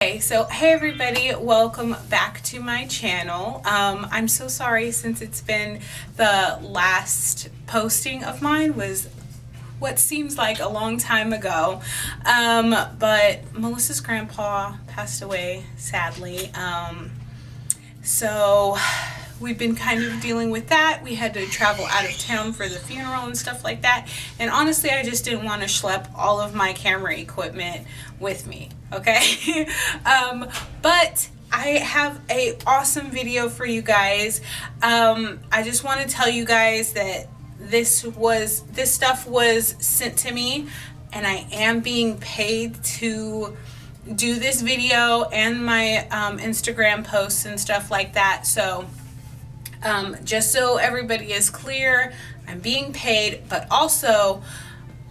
Okay, so hey everybody, welcome back to my channel. I'm so sorry since it's been the last posting of mine was what seems like a long time ago, but Melissa's grandpa passed away sadly, so we've been kind of dealing with that. We had to travel out of town for the funeral and stuff like that, and honestly I just didn't want to schlep all of my camera equipment with me, okay? But I have a awesome video for you guys. I just want to tell you guys that this stuff was sent to me, and I am being paid to do this video and my Instagram posts and stuff like that. So just so everybody is clear, I'm being paid, but also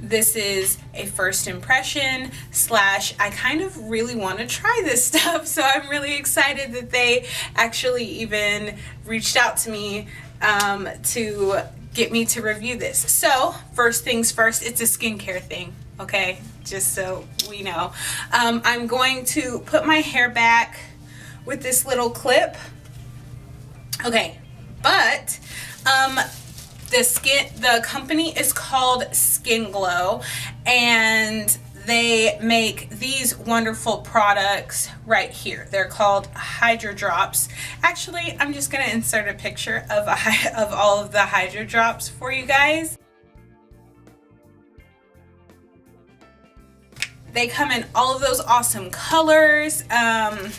this is a first impression slash I kind of really want to try this stuff, so I'm really excited that they actually even reached out to me to get me to review this. So first things first, it's a skincare thing, okay, just so we know. I'm going to put my hair back with this little clip, okay, but the company is called SkinGlo, and they make these wonderful products right here. They're called Hydrops. Actually, I'm just gonna insert a picture of all of the Hydrops for you guys. They come in all of those awesome colors, and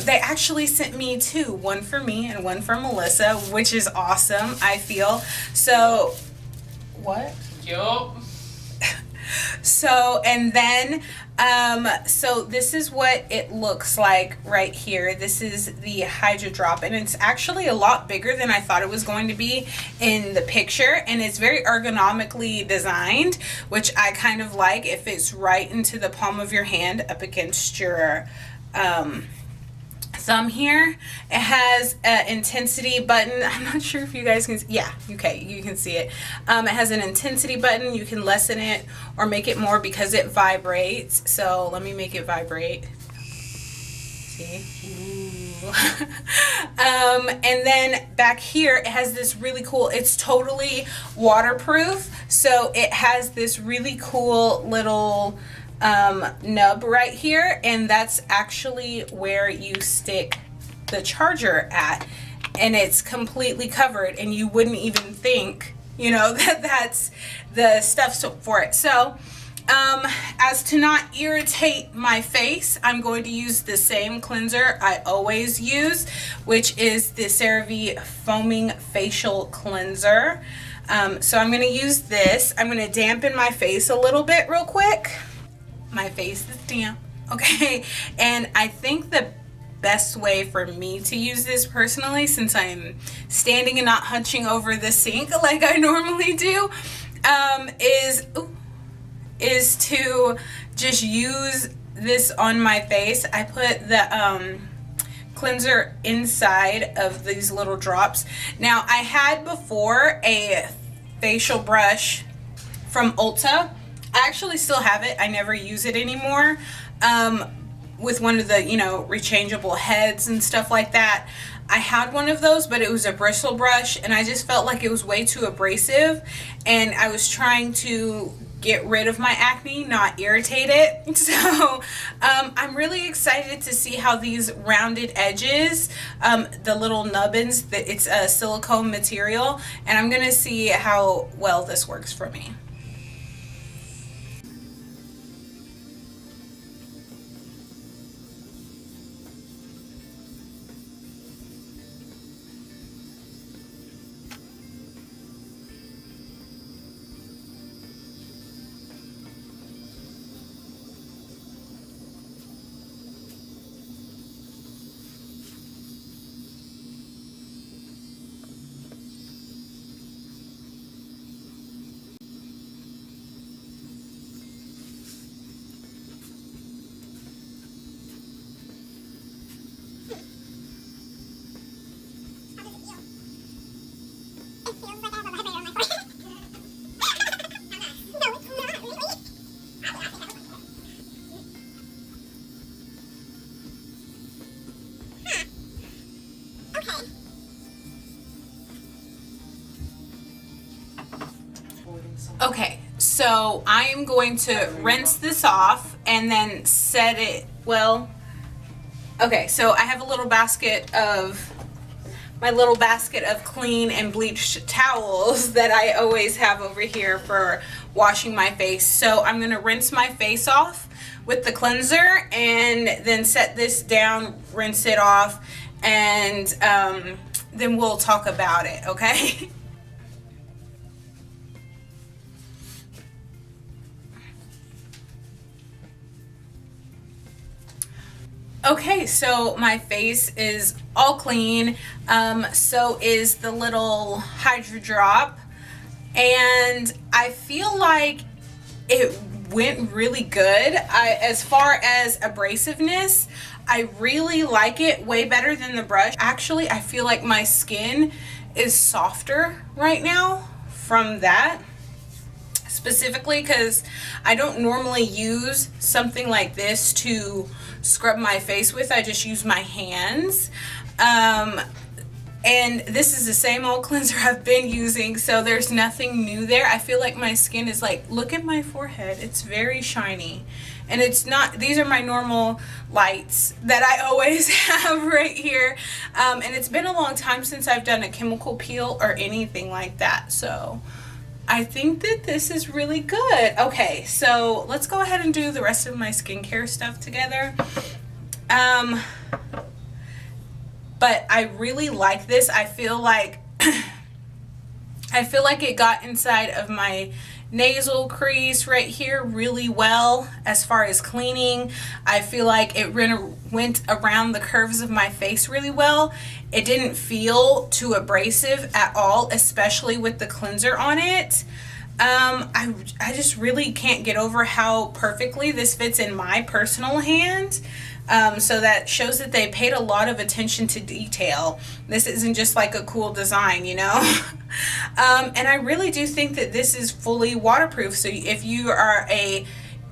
they actually sent me two, one for me and one for Melissa, which is awesome, I feel. So, what? Yup. So, and then, so this is what it looks like right here. This is the Hydrop, and it's actually a lot bigger than I thought it was going to be in the picture, and it's very ergonomically designed, which I kind of like. It fits right into the palm of your hand up against your, thumb here. It has an intensity button. I'm not sure if you guys can, yeah, okay, you can see it. It has an intensity button. You can lessen it or make it more because it vibrates. So let me make it vibrate. See? Ooh. And then back here it has this really cool, it's totally waterproof, so it has this really cool little nub right here, and that's actually where you stick the charger at, and it's completely covered, and you wouldn't even think, you know, that that's the stuff for it. So as to not irritate my face, I'm going to use the same cleanser I always use, which is the Cerve foaming facial cleanser. So I'm going to use this. I'm going to dampen my face a little bit real quick. My face is damp, okay? And I think the best way for me to use this personally, since I'm standing and not hunching over the sink like I normally do, is to just use this on my face. I put the cleanser inside of these little drops. Now, I had before a facial brush from Ulta. I actually still have it. I never use it anymore, with one of the, you know, rechangeable heads and stuff like that. I had one of those, but it was a bristle brush, and I just felt like it was way too abrasive, and I was trying to get rid of my acne, not irritate it. So I'm really excited to see how these rounded edges, the little nubbins, it's a silicone material, and I'm gonna see how well this works for me. Okay, so I am going to rinse this off and then set it, well, okay, so I have a little basket of, my little basket of clean and bleached towels that I always have over here for washing my face. So I'm going to rinse my face off with the cleanser and then set this down, rinse it off, and then we'll talk about it, okay? Okay, so my face is all clean. So is the little Hydrop, and I feel like it went really good. As far as abrasiveness, I really like it way better than the brush. Actually, I feel like my skin is softer right now from that. Specifically because I don't normally use something like this to scrub my face with. I just use my hands. And this is the same old cleanser I've been using, so there's nothing new there. I feel like my skin is like, look at my forehead. It's very shiny. And it's not, these are my normal lights that I always have right here. And it's been a long time since I've done a chemical peel or anything like that. So I think that this is really good. Okay, so let's go ahead and do the rest of my skincare stuff together. But I really like this. I feel like it got inside of my nasal crease right here really well as far as cleaning. I feel like it went around the curves of my face really well. It didn't feel too abrasive at all, especially with the cleanser on it. I just really can't get over how perfectly this fits in my personal hand. So that shows that they paid a lot of attention to detail. This isn't just like a cool design, you know? And I really do think that this is fully waterproof. So if you are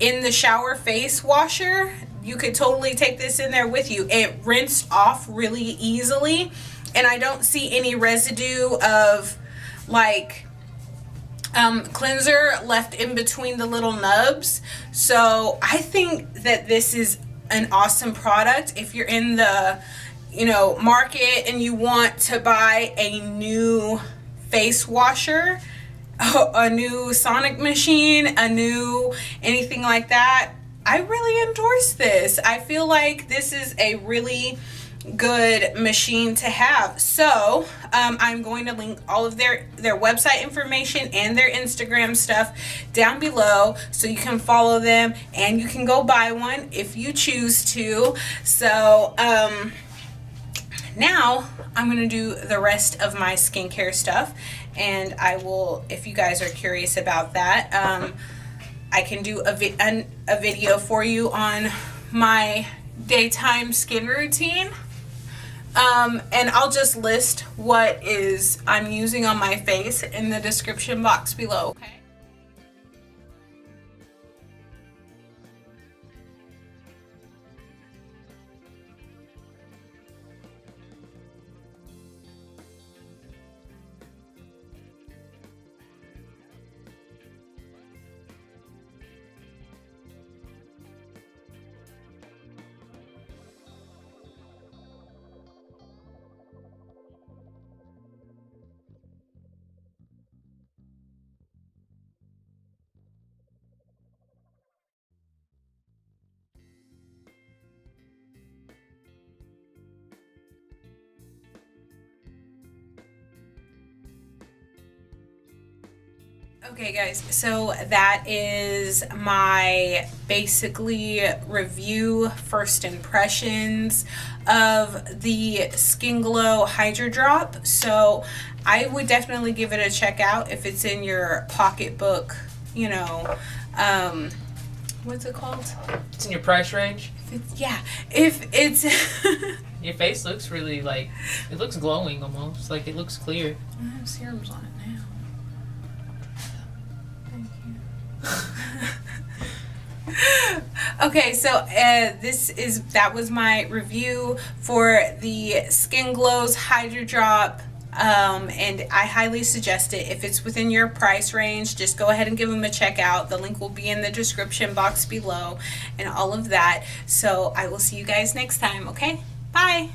in the shower face washer, you could totally take this in there with you. It rinsed off really easily, and I don't see any residue of like cleanser left in between the little nubs. So I think that this is an awesome product. If you're in the market and you want to buy a new face washer, a new sonic machine, a new anything like that, I really endorse this. I feel like this is a really good machine to have. So I'm going to link all of their website information and their Instagram stuff down below, so you can follow them and you can go buy one if you choose to. So now I'm going to do the rest of my skincare stuff, and I will, if you guys are curious about that, I can do a video for you on my daytime skin routine. And I'll just list what I'm using on my face in the description box below, okay? Okay guys, so that is my basically review, first impressions of the SkinGlo Hydrop. So I would definitely give it a check out if it's in your pocketbook, what's it called? It's in your price range. If it's Your face looks really it looks glowing almost, like it looks clear. I have serums on it now. Okay, so that was my review for the SkinGlo's Hydrop and I highly suggest it. If it's within your price range, just go ahead and give them a check out. The link will be in the description box below and all of that. So I will see you guys next time. Okay, bye.